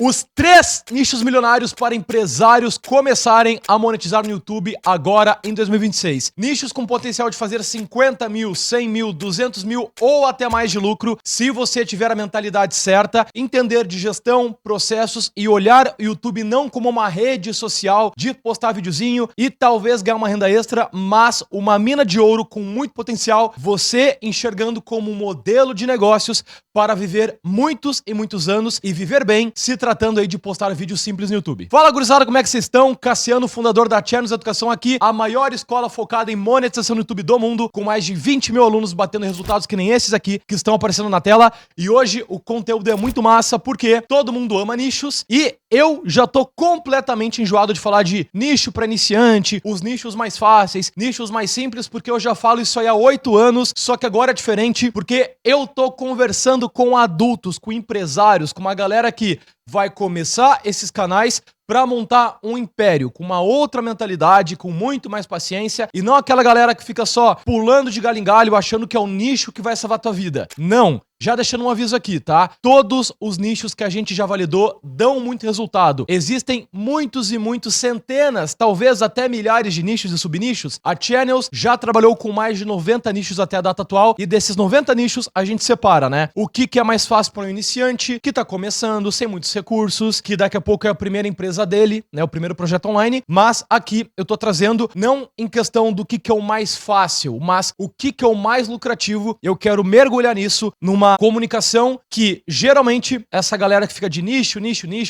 Os 3 nichos milionários para empresários começarem a monetizar no YouTube agora em 2026. Nichos com potencial de fazer 50 mil, 100 mil, 200 mil ou até mais de lucro, se você tiver a mentalidade certa, entender de gestão, processos e olhar o YouTube não como uma rede social de postar videozinho e talvez ganhar uma renda extra, mas uma mina de ouro com muito potencial, você enxergando como um modelo de negócios para viver muitos e muitos anos e viver bem, se tratando aí de postar vídeos simples no YouTube. Fala, gurizada, como é que vocês estão? Cassiano, fundador da Channels Educação aqui, a maior escola focada em monetização no YouTube do mundo, com mais de 20 mil alunos batendo resultados que nem esses aqui, que estão aparecendo na tela. E hoje o conteúdo é muito massa, porque todo mundo ama nichos e eu já tô completamente enjoado de falar de nicho para iniciante, os nichos mais fáceis, nichos mais simples, porque eu já falo isso aí há 8 anos, só que agora é diferente, porque eu tô conversando com adultos, com empresários, com uma galera que vai começar esses canais para montar um império com uma outra mentalidade, com muito mais paciência, e não aquela galera que fica só pulando de galho em galho achando que é o nicho que vai salvar tua vida. Não! Já deixando um aviso aqui, tá? Todos os nichos que a gente já validou dão muito resultado. Existem muitos e muitos, centenas, talvez até milhares de nichos e subnichos. A Channels já trabalhou com mais de 90 nichos até a data atual, e desses 90 nichos a gente separa, né? O que é mais fácil para um iniciante, que tá começando, sem muitos recursos, que daqui a pouco é a primeira empresa dele, né? O primeiro projeto online. Mas aqui eu tô trazendo, não em questão do que é o mais fácil, mas o que é o mais lucrativo. Eu quero mergulhar nisso numa comunicação que, geralmente, essa galera que fica de nicho,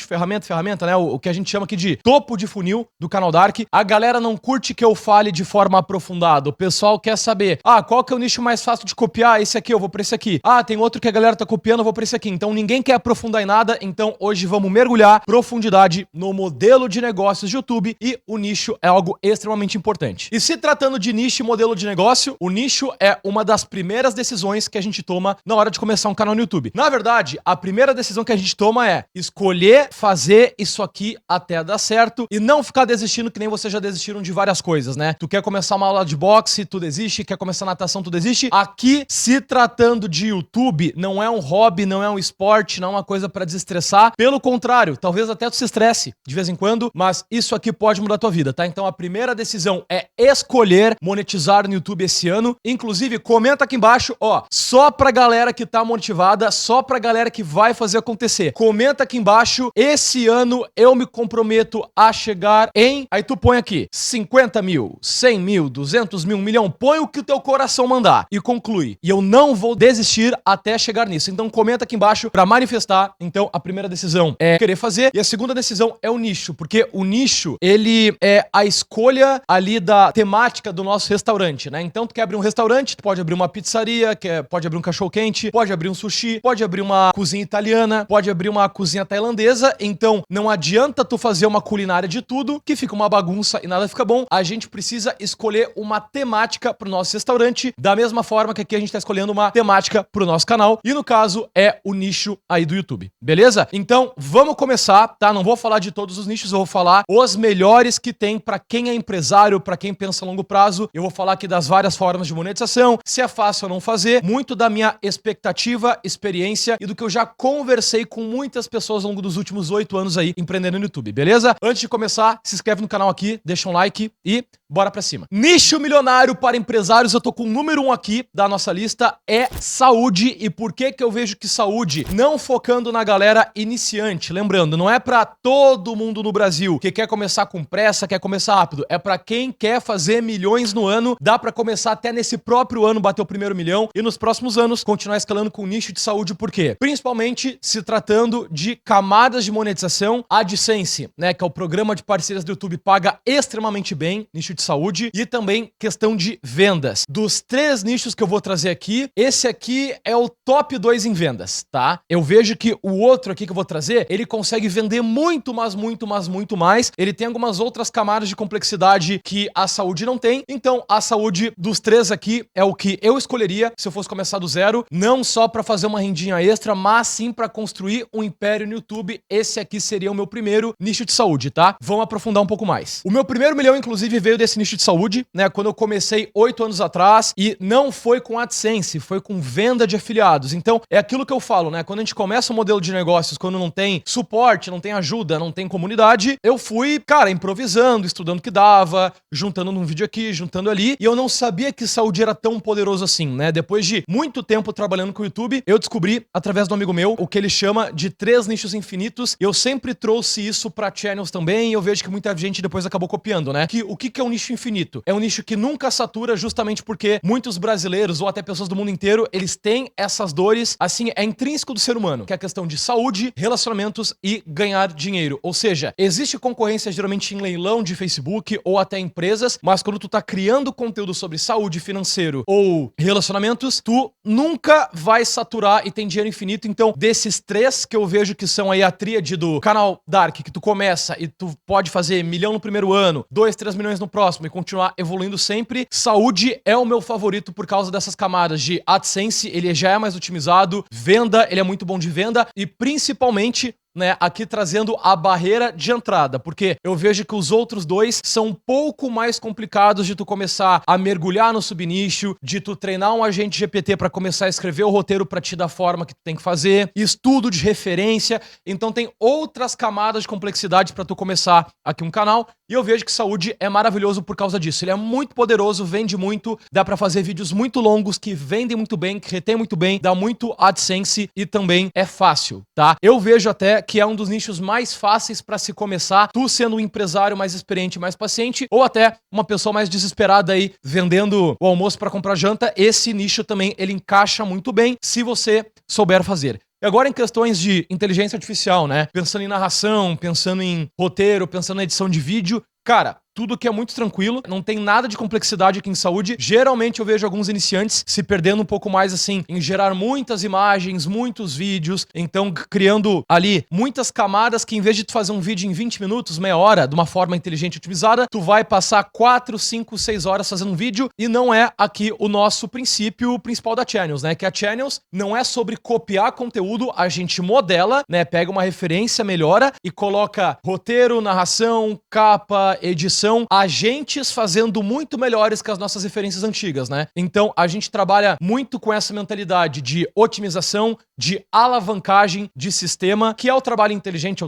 ferramenta, né? O que a gente chama aqui de topo de funil do canal Dark, a galera não curte que eu fale de forma aprofundada. O pessoal quer saber, qual que é o nicho mais fácil de copiar? Esse aqui, eu vou pra esse aqui. Tem outro que a galera tá copiando, eu vou pra esse aqui. Então ninguém quer aprofundar em nada, então hoje vamos mergulhar profundidade no modelo de negócios de YouTube, e o nicho é algo extremamente importante. E se tratando de nicho e modelo de negócio, o nicho é uma das primeiras decisões que a gente toma na hora de começar um canal no YouTube. Na verdade, a primeira decisão que a gente toma é escolher fazer isso aqui até dar certo e não ficar desistindo que nem vocês já desistiram de várias coisas, né? Tu quer começar uma aula de boxe, tu desiste, quer começar natação, tu desiste. Aqui, se tratando de YouTube, não é um hobby, não é um esporte, não é uma coisa pra desestressar. Pelo contrário, talvez até tu se estresse de vez em quando, mas isso aqui pode mudar a tua vida, tá? Então a primeira decisão é escolher monetizar no YouTube esse ano. Inclusive, comenta aqui embaixo, só pra galera que tá motivada, só pra galera que vai fazer acontecer. Comenta aqui embaixo, esse ano eu me comprometo a chegar em... Aí tu põe aqui, 50 mil, 100 mil, 200 mil, 1 milhão, põe o que o teu coração mandar e conclui. E eu não vou desistir até chegar nisso. Então comenta aqui embaixo pra manifestar. Então a primeira decisão é querer fazer, e a segunda decisão é o nicho, porque o nicho, ele é a escolha ali da temática do nosso restaurante, né? Então tu quer abrir um restaurante, tu pode abrir uma pizzaria, pode abrir um cachorro-quente, pode abrir um sushi, pode abrir uma cozinha italiana, pode abrir uma cozinha tailandesa. Então não adianta tu fazer uma culinária de tudo, que fica uma bagunça e nada fica bom. A gente precisa escolher uma temática pro nosso restaurante, da mesma forma que aqui a gente tá escolhendo uma temática pro nosso canal, e no caso é o nicho aí do YouTube, beleza? Então vamos começar, tá? Não vou falar de todos os nichos, eu vou falar os melhores que tem pra quem é empresário, pra quem pensa a longo prazo. Eu vou falar aqui das várias formas de monetização, se é fácil ou não fazer, muito da minha expectativa, experiência e do que eu já conversei com muitas pessoas ao longo dos últimos 8 anos aí empreendendo no YouTube, beleza? Antes de começar, se inscreve no canal aqui, deixa um like e bora pra cima. Nicho milionário para empresários, eu tô com o número 1 aqui da nossa lista, é saúde. E por que eu vejo que saúde? Não focando na galera iniciante, lembrando, não é pra todo mundo no Brasil que quer começar com pressa, quer começar rápido, é pra quem quer fazer milhões no ano. Dá pra começar até nesse próprio ano bater o primeiro milhão e nos próximos anos continuar escalando com o nicho de saúde. Por quê? Principalmente se tratando de camadas de monetização. AdSense, né, que é o programa de parcerias do YouTube, paga extremamente bem, nicho de saúde, e também questão de vendas. Dos 3 nichos que eu vou trazer aqui, esse aqui é o top 2 em vendas, tá? Eu vejo que o outro aqui que eu vou trazer, ele consegue vender muito mais. Ele tem algumas outras camadas de complexidade que a saúde não tem. Então, a saúde dos 3 aqui é o que eu escolheria se eu fosse começar do zero. Não só para fazer uma rendinha extra, mas sim para construir um império no YouTube. Esse aqui seria o meu primeiro nicho de saúde, tá? Vamos aprofundar um pouco mais. O meu primeiro milhão, inclusive, veio desse nicho de saúde, né? Quando eu comecei 8 anos atrás, e não foi com AdSense, foi com venda de afiliados. Então, é aquilo que eu falo, né? Quando a gente começa um modelo de negócios, quando não tem suporte, não tem ajuda, não tem comunidade, eu fui, cara, improvisando, estudando o que dava, juntando num vídeo aqui, juntando ali, e eu não sabia que saúde era tão poderoso assim, né? Depois de muito tempo trabalhando com o YouTube, eu descobri, através do amigo meu, o que ele chama de 3 nichos infinitos. Eu sempre trouxe isso pra channels também, e eu vejo que muita gente depois acabou copiando, né? O que é um nicho infinito? É um nicho que nunca satura, justamente porque muitos brasileiros, ou até pessoas do mundo inteiro, eles têm essas dores, assim, é intrínseco do ser humano, que é a questão de saúde, relacionamentos e ganhar dinheiro. Ou seja, existe concorrência geralmente em leilão de Facebook ou até empresas, mas quando tu tá criando conteúdo sobre saúde, financeiro ou relacionamentos, tu nunca vai saturar e tem dinheiro infinito. Então, desses 3 que eu vejo que são aí a tríade do canal Dark, que tu começa e tu pode fazer 1 milhão no primeiro ano, 2, 3 milhões no próximo e continuar evoluindo sempre, saúde é o meu favorito por causa dessas camadas de AdSense, ele já é mais otimizado, venda, ele é muito bom de venda e principalmente, né, aqui trazendo a barreira de entrada, porque eu vejo que os outros 2 são um pouco mais complicados de tu começar a mergulhar no subnicho, de tu treinar um agente GPT para começar a escrever o roteiro para ti da forma que tu tem que fazer, estudo de referência, então tem outras camadas de complexidade para tu começar aqui um canal, e eu vejo que saúde é maravilhoso por causa disso. Ele é muito poderoso, vende muito, dá para fazer vídeos muito longos que vendem muito bem, que retém muito bem, dá muito AdSense e também é fácil, tá? Eu vejo até que é um dos nichos mais fáceis para se começar, tu sendo um empresário mais experiente, mais paciente, ou até uma pessoa mais desesperada aí vendendo o almoço para comprar janta, esse nicho também ele encaixa muito bem se você souber fazer. E agora em questões de inteligência artificial, né? Pensando em narração, pensando em roteiro, pensando na edição de vídeo, cara, tudo que é muito tranquilo, não tem nada de complexidade aqui em saúde. Geralmente eu vejo alguns iniciantes se perdendo um pouco mais assim em gerar muitas imagens, muitos vídeos, então criando ali muitas camadas que em vez de tu fazer um vídeo em 20 minutos, meia hora, de uma forma inteligente e otimizada, tu vai passar 4, 5, 6 horas fazendo um vídeo e não é aqui o nosso princípio principal da Channels, né? Que a Channels não é sobre copiar conteúdo, a gente modela, né? Pega uma referência, melhora e coloca roteiro, narração, capa, edição, agentes fazendo muito melhores que as nossas referências antigas, né? Então, a gente trabalha muito com essa mentalidade de otimização, de alavancagem de sistema, que é o trabalho inteligente,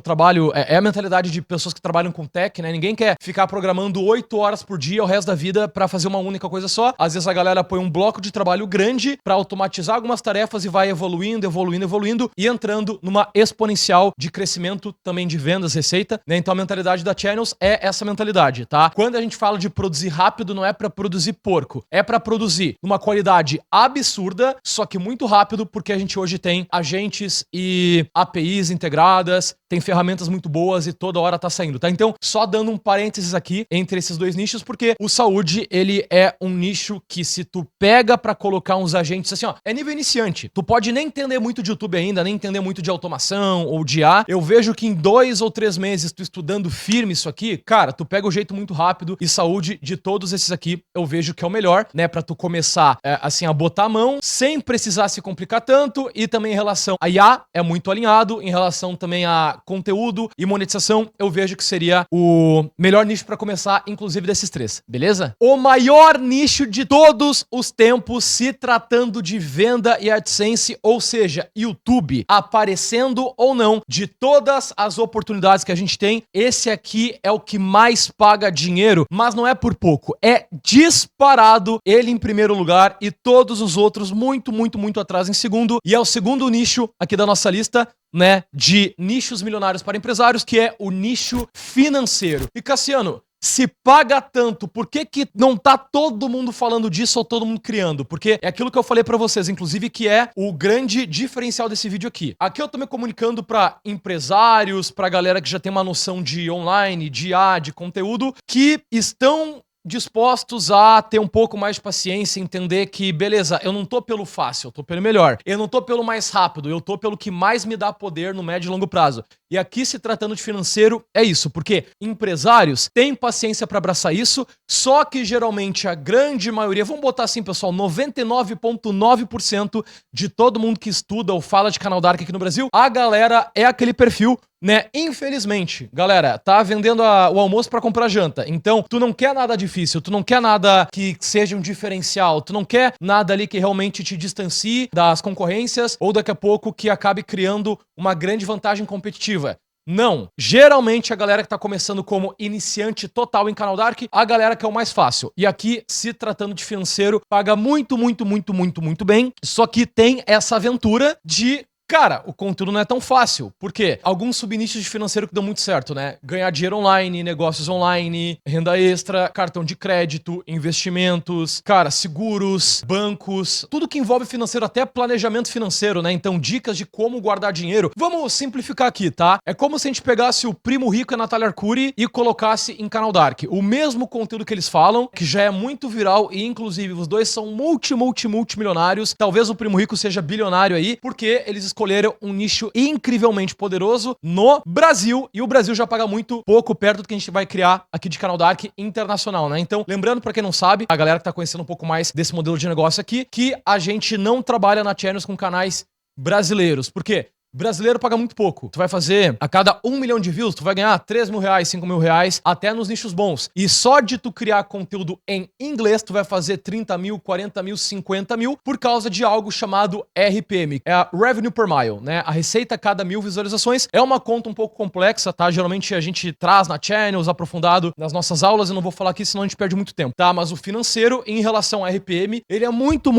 é a mentalidade de pessoas que trabalham com tech, né? Ninguém quer ficar programando 8 horas por dia o resto da vida pra fazer uma única coisa só. Às vezes a galera põe um bloco de trabalho grande pra automatizar algumas tarefas e vai evoluindo e entrando numa exponencial de crescimento também de vendas, receita, né? Então a mentalidade da Channels é essa mentalidade, tá? Quando a gente fala de produzir rápido, não é pra produzir porco, é pra produzir numa qualidade absurda, só que muito rápido, porque a gente hoje tem agentes e APIs integradas, tem ferramentas muito boas e toda hora tá saindo, tá? Então, só dando um parênteses aqui entre esses 2 nichos, porque o saúde, ele é um nicho que se tu pega pra colocar uns agentes assim, ó, é nível iniciante. Tu pode nem entender muito de YouTube ainda, nem entender muito de automação ou de IA. Eu vejo que em 2 ou 3 meses tu estudando firme isso aqui, cara, tu pega o jeito muito rápido e saúde de todos esses aqui eu vejo que é o melhor, né? Pra tu começar, assim, a botar a mão sem precisar se complicar tanto e também em relação a IA é muito alinhado, em relação também a conteúdo e monetização, eu vejo que seria o melhor nicho pra começar, inclusive desses 3, beleza? O maior nicho de todos os tempos se tratando de venda e AdSense, ou seja, YouTube, aparecendo ou não, de todas as oportunidades que a gente tem, esse aqui é o que mais paga dinheiro, mas não é por pouco, é disparado ele em primeiro lugar e todos os outros muito, muito, muito atrás em segundo, e é o segundo nicho aqui da nossa lista, né, de nichos milionários para empresários, que é o nicho financeiro. E Cassiano, se paga tanto, por que que não tá todo mundo falando disso ou todo mundo criando? Porque é aquilo que eu falei pra vocês, inclusive, que é o grande diferencial desse vídeo aqui. Aqui eu tô me comunicando pra empresários, pra galera que já tem uma noção de online, de IA, de conteúdo, que estão dispostos a ter um pouco mais de paciência, entender que, beleza, eu não tô pelo fácil, eu tô pelo melhor. Eu não tô pelo mais rápido, eu tô pelo que mais me dá poder no médio e longo prazo. E aqui, se tratando de financeiro, é isso, porque empresários têm paciência para abraçar isso, só que geralmente a grande maioria, vamos botar assim, pessoal, 99,9% de todo mundo que estuda ou fala de Canal Dark aqui no Brasil, a galera é aquele perfil, né? Infelizmente, galera, tá vendendo o almoço pra comprar janta. Então, tu não quer nada difícil, tu não quer nada que seja um diferencial, tu não quer nada ali que realmente te distancie das concorrências ou daqui a pouco que acabe criando uma grande vantagem competitiva. Não. Geralmente a galera que tá começando como iniciante total em Canal Dark, a galera que é o mais fácil. E aqui, se tratando de financeiro, paga muito bem. Só que tem essa aventura de... Cara, o conteúdo não é tão fácil. Por quê? Alguns subnichos de financeiro que dão muito certo, né? Ganhar dinheiro online, negócios online, renda extra, cartão de crédito, investimentos, cara, seguros, bancos, tudo que envolve financeiro, até planejamento financeiro, né? Então, dicas de como guardar dinheiro. Vamos simplificar aqui, tá? É como se a gente pegasse o Primo Rico e a Natália Arcuri e colocasse em Canal Dark. O mesmo conteúdo que eles falam, que já é muito viral e, inclusive, os dois são multimilionários. Talvez o Primo Rico seja bilionário aí, porque eles escolheram um nicho incrivelmente poderoso no Brasil, e o Brasil já paga muito pouco perto do que a gente vai criar aqui de Canal Dark internacional, né? Então, lembrando pra quem não sabe, a galera que tá conhecendo um pouco mais desse modelo de negócio aqui, que a gente não trabalha na Channels com canais brasileiros. Por quê? Brasileiro paga muito pouco. Tu vai fazer, a cada 1 milhão de views, tu vai ganhar 3 mil reais, 5 mil reais, até nos nichos bons. E só de tu criar conteúdo em inglês, tu vai fazer 30 mil, 40 mil, 50 mil, por causa de algo chamado RPM. É a Revenue Per Mile, né? A receita a cada 1000 visualizações. É uma conta um pouco complexa, tá? Geralmente a gente traz na Channels, aprofundado nas nossas aulas, eu não vou falar aqui, senão a gente perde muito tempo, tá? Mas o financeiro, em relação ao RPM, ele é muito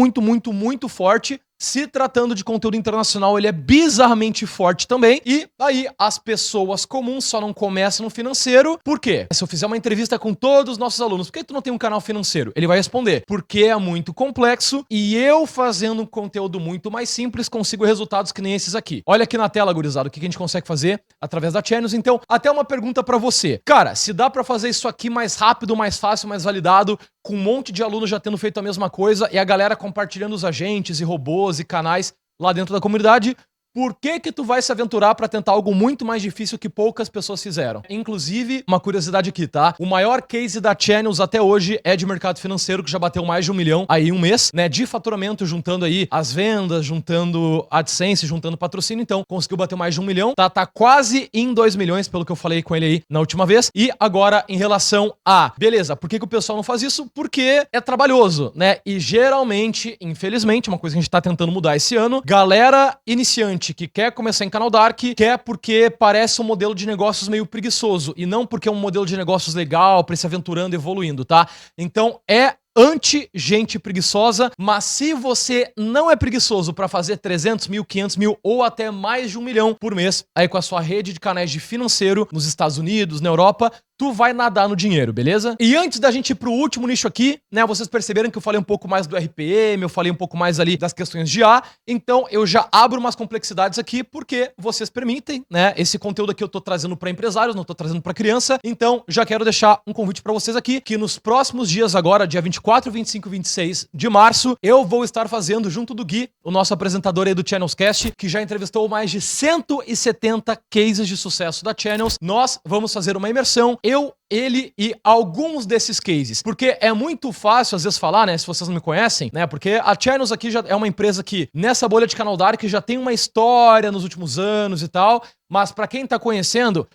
forte. Se tratando de conteúdo internacional, ele é bizarramente forte também. E aí, as pessoas comuns só não começam no financeiro. Por quê? Se eu fizer uma entrevista com todos os nossos alunos, por que tu não tem um canal financeiro? Ele vai responder, porque é muito complexo e eu, fazendo um conteúdo muito mais simples, consigo resultados que nem esses aqui. Olha aqui na tela, gurizada, o que a gente consegue fazer através da Channels. Então, até uma pergunta pra você. Cara, se dá pra fazer isso aqui mais rápido, mais fácil, mais validado, com um monte de alunos já tendo feito a mesma coisa e a galera compartilhando os agentes e robôs e canais lá dentro da comunidade, por que que tu vai se aventurar pra tentar algo muito mais difícil que poucas pessoas fizeram? Inclusive, uma curiosidade aqui, tá? O maior case da Channels até hoje é de mercado financeiro, que já bateu mais de 1 milhão aí em um mês, né? De faturamento, juntando aí as vendas, juntando AdSense, juntando patrocínio. Então, conseguiu bater mais de 1 milhão. Tá quase em 2 milhões, pelo que eu falei com ele aí na última vez. E agora, em relação a... Beleza, por que que o pessoal não faz isso? Porque é trabalhoso, né? E geralmente, infelizmente, uma coisa que a gente tá tentando mudar esse ano, galera iniciante que quer começar em Canal Dark, quer porque parece um modelo de negócios meio preguiçoso e não porque é um modelo de negócios legal pra ir se aventurando e evoluindo, tá? Então é anti-gente preguiçosa, mas se você não é preguiçoso pra fazer 300 mil, 500 mil ou até mais de 1 milhão por mês aí com a sua rede de canais de financeiro nos Estados Unidos, na Europa, tu vai nadar no dinheiro, beleza? E antes da gente ir pro último nicho aqui, né, vocês perceberam que eu falei um pouco mais do RPM, eu falei um pouco mais ali das questões de IA, então eu já abro umas complexidades aqui porque vocês permitem, né, esse conteúdo aqui eu tô trazendo pra empresários, não tô trazendo pra criança, então já quero deixar um convite pra vocês aqui, que nos próximos dias agora, dia 24, 25 e 26 de março, eu vou estar fazendo junto do Gui, o nosso apresentador aí do Channelscast, que já entrevistou mais de 170 cases de sucesso da Channels. Nós vamos fazer uma imersão, eu, ele e alguns desses cases. Porque é muito fácil, às vezes, falar, né? Se vocês não me conhecem, né? Porque a Channels aqui já é uma empresa que, nessa bolha de Canal Dark, já tem uma história nos últimos anos e tal. Mas pra quem tá conhecendo,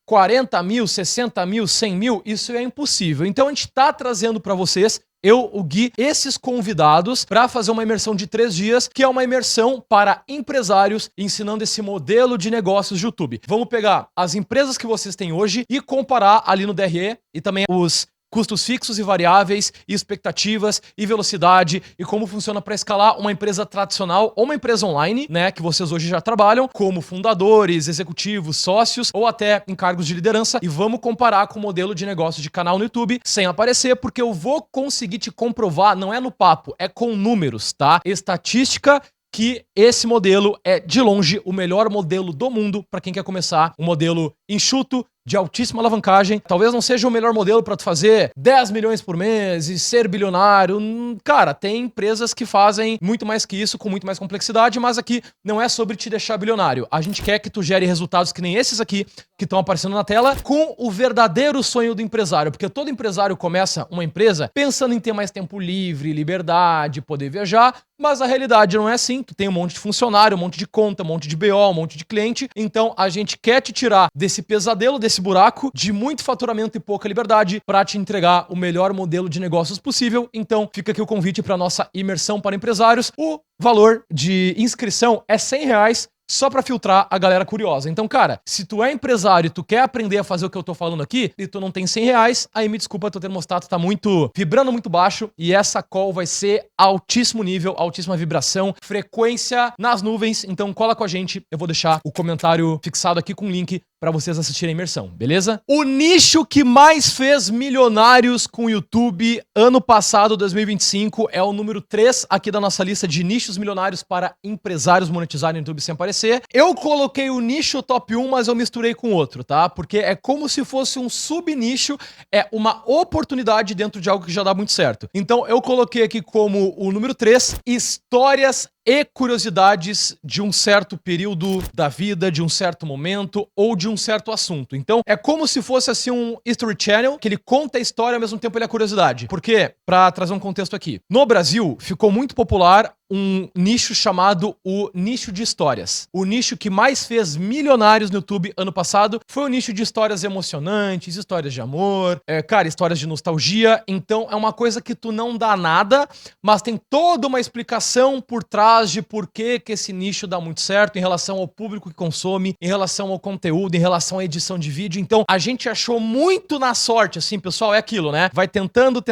40 mil, 60 mil, 100 mil, isso é impossível. Então a gente tá trazendo pra vocês, eu, o Gui, esses convidados para fazer uma imersão de 3 dias, que é uma imersão para empresários, ensinando esse modelo de negócios de YouTube. Vamos pegar as empresas que vocês têm hoje e comparar ali no DRE e também os custos fixos e variáveis, e expectativas, e velocidade, e como funciona para escalar uma empresa tradicional ou uma empresa online, né, que vocês hoje já trabalham, como fundadores, executivos, sócios, ou até em cargos de liderança, e vamos comparar com o modelo de negócio de canal no YouTube, sem aparecer, porque eu vou conseguir te comprovar, não é no papo, é com números, tá? Estatística, que esse modelo é, de longe, o melhor modelo do mundo para quem quer começar um modelo enxuto, de altíssima alavancagem. Talvez não seja o melhor modelo para tu fazer 10 milhões por mês e ser bilionário. Cara, tem empresas que fazem muito mais que isso, com muito mais complexidade, mas aqui não é sobre te deixar bilionário. A gente quer que tu gere resultados que nem esses aqui, que estão aparecendo na tela, com o verdadeiro sonho do empresário. Porque todo empresário começa uma empresa pensando em ter mais tempo livre, liberdade, poder viajar, mas a realidade não é assim. Tu tem um monte de funcionário, um monte de conta, um monte de BO, um monte de cliente. Então a gente quer te tirar desse pesadelo, desse buraco de muito faturamento e pouca liberdade para te entregar o melhor modelo de negócios possível. Então fica aqui o convite para nossa imersão para empresários. O valor de inscrição é R$100 só pra filtrar a galera curiosa. Então, cara, se tu é empresário e tu quer aprender a fazer o que eu tô falando aqui e tu não tem R$100, aí me desculpa, teu termostato tá vibrando muito baixo e essa call vai ser altíssimo nível, altíssima vibração, frequência nas nuvens. Então cola com a gente, eu vou deixar o comentário fixado aqui com o link pra vocês assistirem a imersão, beleza? O nicho que mais fez milionários com o YouTube ano passado, 2025, é o número 3 aqui da nossa lista de nichos milionários para empresários monetizarem no YouTube sem aparecer. Eu coloquei o nicho top 1, mas eu misturei com outro, tá? Porque é como se fosse um sub-nicho, é uma oportunidade dentro de algo que já dá muito certo. Então eu coloquei aqui como o número 3, histórias e curiosidades de um certo período da vida, de um certo momento ou de um certo assunto. Então, é como se fosse assim um History Channel, que ele conta a história ao mesmo tempo ele é curiosidade. Por quê? Pra trazer um contexto aqui. No Brasil, ficou muito popular um nicho chamado o nicho de histórias. O nicho que mais fez milionários no YouTube ano passado foi o nicho de histórias emocionantes, histórias de amor, cara, histórias de nostalgia. Então é uma coisa que tu não dá nada, mas tem toda uma explicação por trás de por que esse nicho dá muito certo em relação ao público que consome, em relação ao conteúdo, em relação à edição de vídeo. Então a gente achou muito na sorte, assim, pessoal, é aquilo, né? Vai tentando,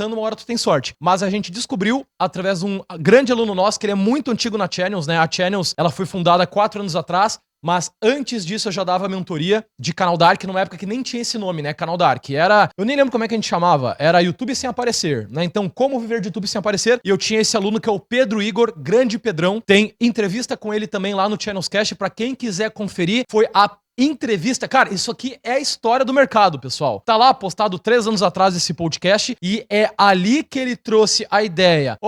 uma hora tu tem sorte. Mas a gente descobriu, através de um grande aluno nosso, que ele é muito antigo na Channels, né? A Channels, ela foi fundada há 4 anos atrás, mas antes disso eu já dava mentoria de Canal Dark, numa época que nem tinha esse nome, né? Canal Dark. Era, eu nem lembro como é que a gente chamava, era YouTube sem aparecer, né? Então, como viver de YouTube sem aparecer? E eu tinha esse aluno que é o Pedro Igor, grande Pedrão. Tem entrevista com ele também lá no Channels Cast, pra quem quiser conferir. Foi a entrevista, cara, isso aqui é a história do mercado, pessoal. Tá lá postado 3 anos atrás esse podcast e é ali que ele trouxe a ideia.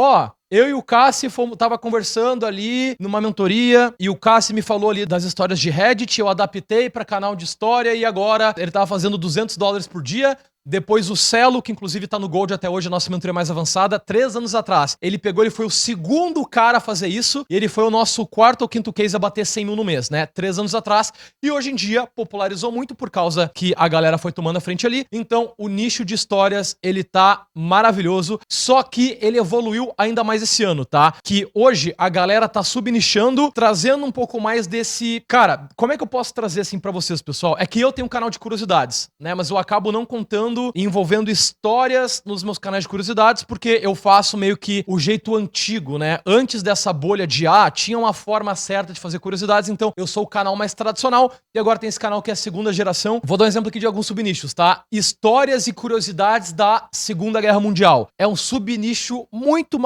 Eu e o Cassi tava conversando ali numa mentoria e o Cassi me falou ali das histórias de Reddit, eu adaptei pra canal de história e agora ele tava fazendo $200 por dia. Depois o Celo, que inclusive tá no Gold até hoje, a nossa mentoria mais avançada, 3 anos atrás. Ele foi o segundo cara a fazer isso, e ele foi o nosso 4º ou 5º case a bater 100 mil no mês, né? 3 anos atrás. E hoje em dia popularizou muito por causa que a galera foi tomando a frente ali. Então o nicho de histórias, ele tá maravilhoso, só que ele evoluiu ainda mais esse ano, tá? Que hoje a galera tá subnichando, trazendo um pouco mais desse... Cara, como é que eu posso trazer assim pra vocês, pessoal? É que eu tenho um canal de curiosidades, né? Mas eu acabo não contando envolvendo histórias nos meus canais de curiosidades, porque eu faço meio que o jeito antigo, né? Antes dessa bolha de tinha uma forma certa de fazer curiosidades, então eu sou o canal mais tradicional e agora tem esse canal que é a segunda geração. Vou dar um exemplo aqui de alguns subnichos, tá? Histórias e curiosidades da Segunda Guerra Mundial. É um subnicho muito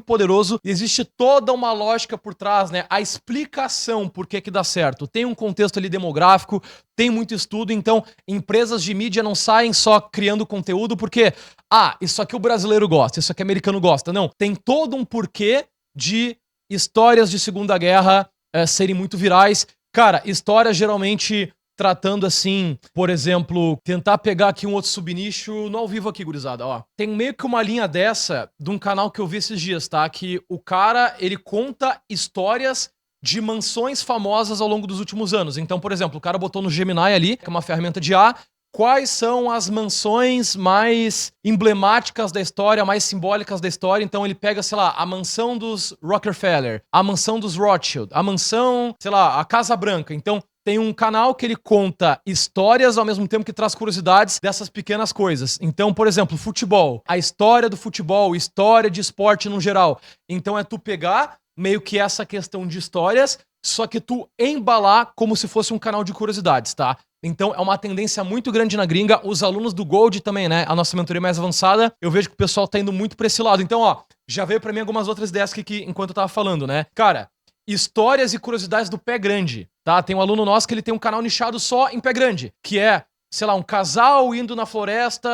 poderoso. Existe toda uma lógica por trás, né? A explicação por que dá certo. Tem um contexto ali demográfico, tem muito estudo, então empresas de mídia não saem só criando conteúdo porque, isso aqui o brasileiro gosta, isso aqui o americano gosta. Não, tem todo um porquê de histórias de Segunda Guerra serem muito virais. Cara, histórias geralmente tratando assim, por exemplo, tentar pegar aqui um outro subnicho no ao vivo aqui, gurizada, ó. Tem meio que uma linha dessa de um canal que eu vi esses dias, tá? Que o cara, ele conta histórias de mansões famosas ao longo dos últimos anos. Então, por exemplo, o cara botou no Gemini ali, que é uma ferramenta de IA, quais são as mansões mais emblemáticas da história, mais simbólicas da história. Então ele pega, sei lá, a mansão dos Rockefeller, a mansão dos Rothschild, a mansão, sei lá, a Casa Branca. Então tem um canal que ele conta histórias ao mesmo tempo que traz curiosidades dessas pequenas coisas. Então, por exemplo, futebol, a história do futebol, história de esporte no geral. Então é tu pegar meio que essa questão de histórias, só que tu embalar como se fosse um canal de curiosidades, tá? Então é uma tendência muito grande na gringa. Os alunos do Gold também, né? A nossa mentoria mais avançada, eu vejo que o pessoal tá indo muito pra esse lado. Então, já veio pra mim algumas outras ideias aqui que, enquanto eu tava falando, né? Cara, histórias e curiosidades do pé grande, tá? Tem um aluno nosso que ele tem um canal nichado só em pé grande, que é, sei lá, um casal indo na floresta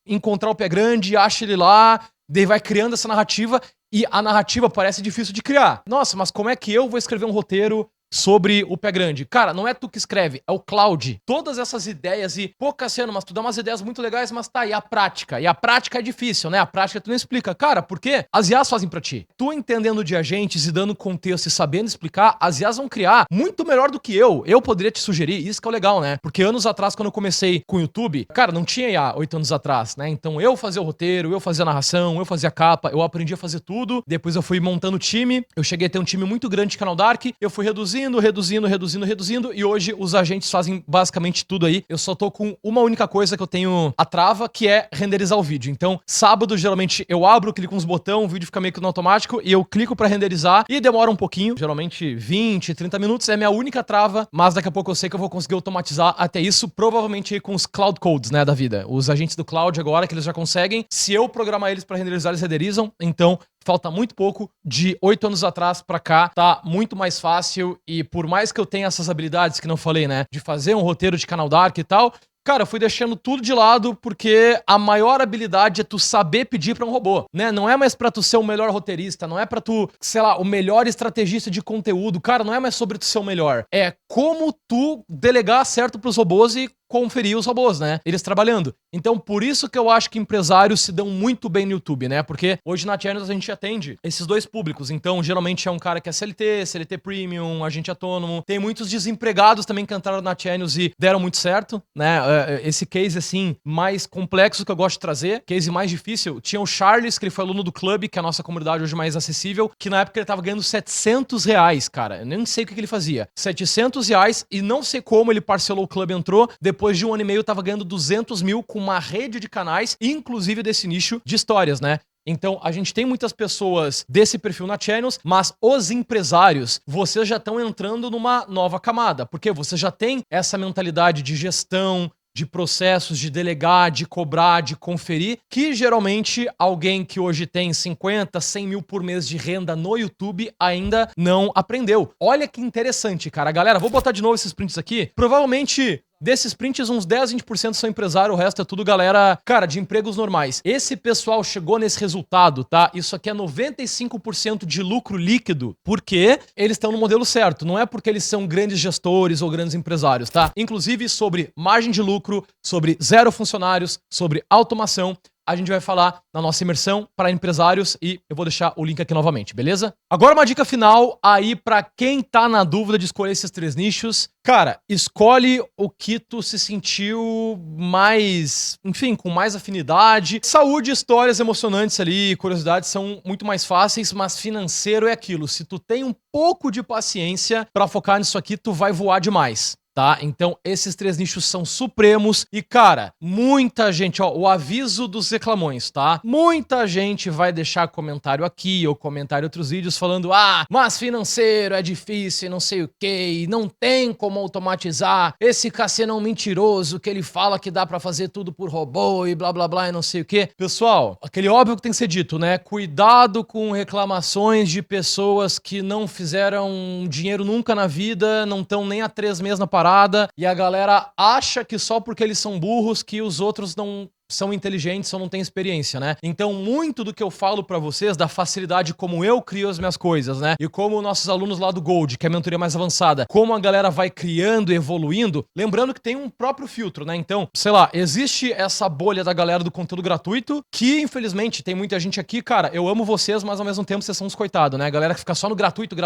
encontrar o pé grande, acha ele lá, daí vai criando essa narrativa e a narrativa parece difícil de criar. Nossa, mas como é que eu vou escrever um roteiro sobre o pé grande? Cara, não é tu que escreve, é o Cloud. Todas essas ideias e, pô, Cassiano, mas tu dá umas ideias muito legais, mas tá, e a prática? E a prática é difícil, né? A prática tu não explica. Cara, por quê? As IAs fazem pra ti. Tu entendendo de agentes e dando contexto e sabendo explicar, as IAs vão criar muito melhor do que eu. Eu poderia te sugerir, isso que é o legal, né? Porque anos atrás, quando eu comecei com o YouTube, cara, não tinha IA 8 anos atrás, né? Então eu fazia o roteiro, eu fazia a narração, eu fazia a capa, eu aprendi a fazer tudo. Depois eu fui montando o time, eu cheguei a ter um time muito grande de Canal Dark, eu fui reduzindo, e hoje os agentes fazem basicamente tudo aí. Eu só tô com uma única coisa que eu tenho a trava, que é renderizar o vídeo. Então, sábado, geralmente, eu abro, clico uns botões, o vídeo fica meio que no automático, e eu clico pra renderizar, e demora um pouquinho, geralmente 20, 30 minutos, é minha única trava, mas daqui a pouco eu sei que eu vou conseguir automatizar até isso, provavelmente aí com os Cloud Codes, né, da vida. Os agentes do Cloud agora, que eles já conseguem, se eu programar eles pra renderizar, eles renderizam, então falta muito pouco. De 8 anos atrás pra cá, tá muito mais fácil. E por mais que eu tenha essas habilidades que não falei, né, de fazer um roteiro de Canal Dark e tal, cara, eu fui deixando tudo de lado porque a maior habilidade é tu saber pedir pra um robô, né? Não é mais pra tu ser o melhor roteirista, não é pra tu, sei lá, o melhor estrategista de conteúdo. Cara, não é mais sobre tu ser o melhor. É como tu delegar certo pros robôs e conferir os robôs, né? Eles trabalhando. Então, por isso que eu acho que empresários se dão muito bem no YouTube, né? Porque hoje na Channels a gente atende esses dois públicos. Então, geralmente é um cara que é CLT, CLT Premium, agente autônomo. Tem muitos desempregados também que entraram na Channels e deram muito certo, né? Esse case, assim, mais complexo que eu gosto de trazer, case mais difícil, tinha o Charles, que ele foi aluno do Clube, que é a nossa comunidade hoje mais acessível, que na época ele tava ganhando R$700, cara. Eu nem sei o que ele fazia. R$700 e não sei como ele parcelou o Clube, entrou. Depois de 1 ano e meio, tava ganhando 200 mil com uma rede de canais, inclusive desse nicho de histórias, né? Então, a gente tem muitas pessoas desse perfil na Channels, mas os empresários, vocês já estão entrando numa nova camada, porque você já tem essa mentalidade de gestão, de processos, de delegar, de cobrar, de conferir, que geralmente alguém que hoje tem 50, 100 mil por mês de renda no YouTube ainda não aprendeu. Olha que interessante, cara. Galera, vou botar de novo esses prints aqui. Provavelmente desses prints, uns 10, 20% são empresário, o resto é tudo galera, cara, de empregos normais. Esse pessoal chegou nesse resultado, tá? Isso aqui é 95% de lucro líquido, porque eles estão no modelo certo. Não é porque eles são grandes gestores ou grandes empresários, tá? Inclusive sobre margem de lucro, sobre 0 funcionários, sobre automação, a gente vai falar na nossa imersão para empresários e eu vou deixar o link aqui novamente, beleza? Agora uma dica final aí para quem tá na dúvida de escolher esses 3 nichos. Cara, escolhe o que tu se sentiu mais, enfim, com mais afinidade. Saúde, histórias emocionantes ali, curiosidades são muito mais fáceis, mas financeiro é aquilo. Se tu tem um pouco de paciência para focar nisso aqui, tu vai voar demais. Tá? Então, esses 3 nichos são supremos e, cara, muita gente, ó, o aviso dos reclamões, tá? Muita gente vai deixar comentário aqui ou comentário em outros vídeos falando, mas financeiro é difícil e não sei o que, não tem como automatizar, esse Cassiano é um mentiroso que ele fala que dá pra fazer tudo por robô e blá blá blá e não sei o que. Pessoal, aquele óbvio que tem que ser dito, né? Cuidado com reclamações de pessoas que não fizeram dinheiro nunca na vida, não estão nem há 3 meses na parada, e a galera acha que só porque eles são burros que os outros não são inteligentes ou não têm experiência, né? Então, muito do que eu falo pra vocês, da facilidade como eu crio as minhas coisas, né? E como nossos alunos lá do Gold, que é a mentoria mais avançada, como a galera vai criando e evoluindo, lembrando que tem um próprio filtro, né? Então, sei lá, existe essa bolha da galera do conteúdo gratuito, que infelizmente tem muita gente aqui, cara, eu amo vocês, mas ao mesmo tempo vocês são uns coitados, né? A galera que fica só no gratuito,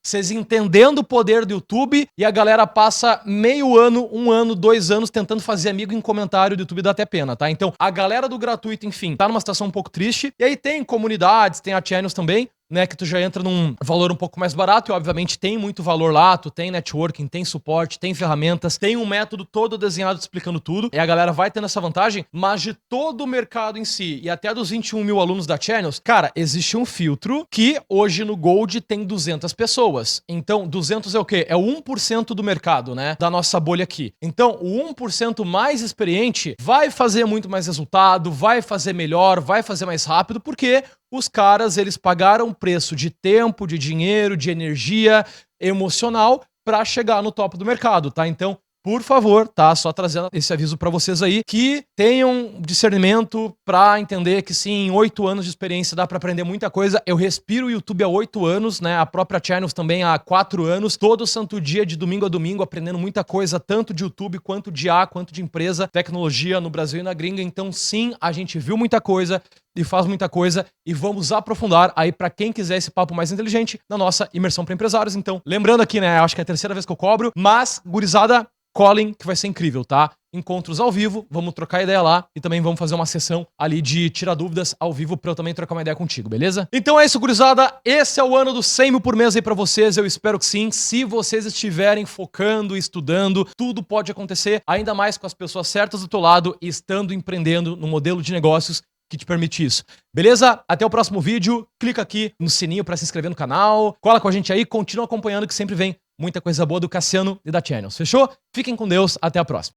vocês entendendo o poder do YouTube, e a galera passa meio ano, 1 ano, 2 anos tentando fazer amigo em comentário do YouTube, dá até pena, tá? Então, a galera do gratuito, enfim, tá numa situação um pouco triste. E aí tem comunidades, tem a Channels também, né, que tu já entra num valor um pouco mais barato e obviamente tem muito valor lá, tu tem networking, tem suporte, tem ferramentas, tem um método todo desenhado explicando tudo, e a galera vai tendo essa vantagem, mas de todo o mercado em si, e até dos 21 mil alunos da Channels, cara, existe um filtro que hoje no Gold tem 200 pessoas, então 200 é o quê? É o 1% do mercado, né, da nossa bolha aqui. Então o 1% mais experiente vai fazer muito mais resultado, vai fazer melhor, vai fazer mais rápido, porque os caras, eles pagaram um preço de tempo, de dinheiro, de energia emocional para chegar no topo do mercado, tá? Então, por favor, tá? Só trazendo esse aviso pra vocês aí, que tenham discernimento pra entender que sim, em 8 anos de experiência dá pra aprender muita coisa. Eu respiro o YouTube há 8 anos, né? A própria Channels também há 4 anos. Todo santo dia, de domingo a domingo, aprendendo muita coisa, tanto de YouTube, quanto de quanto de empresa, tecnologia no Brasil e na gringa. Então sim, a gente viu muita coisa e faz muita coisa e vamos aprofundar aí pra quem quiser esse papo mais inteligente na nossa imersão pra empresários. Então, lembrando aqui, né? Acho que é a terceira vez que eu cobro, mas, gurizada, colhem, que vai ser incrível, tá? Encontros ao vivo, vamos trocar ideia lá e também vamos fazer uma sessão ali de tirar dúvidas ao vivo pra eu também trocar uma ideia contigo, beleza? Então é isso, gurizada. Esse é o ano dos 100 mil por mês aí pra vocês, eu espero que sim. Se vocês estiverem focando, estudando, tudo pode acontecer, ainda mais com as pessoas certas do teu lado e estando empreendendo no modelo de negócios que te permite isso. Beleza? Até o próximo vídeo. Clica aqui no sininho pra se inscrever no canal. Cola com a gente aí, continua acompanhando que sempre vem muita coisa boa do Cassiano e da Channels. Fechou? Fiquem com Deus. Até a próxima.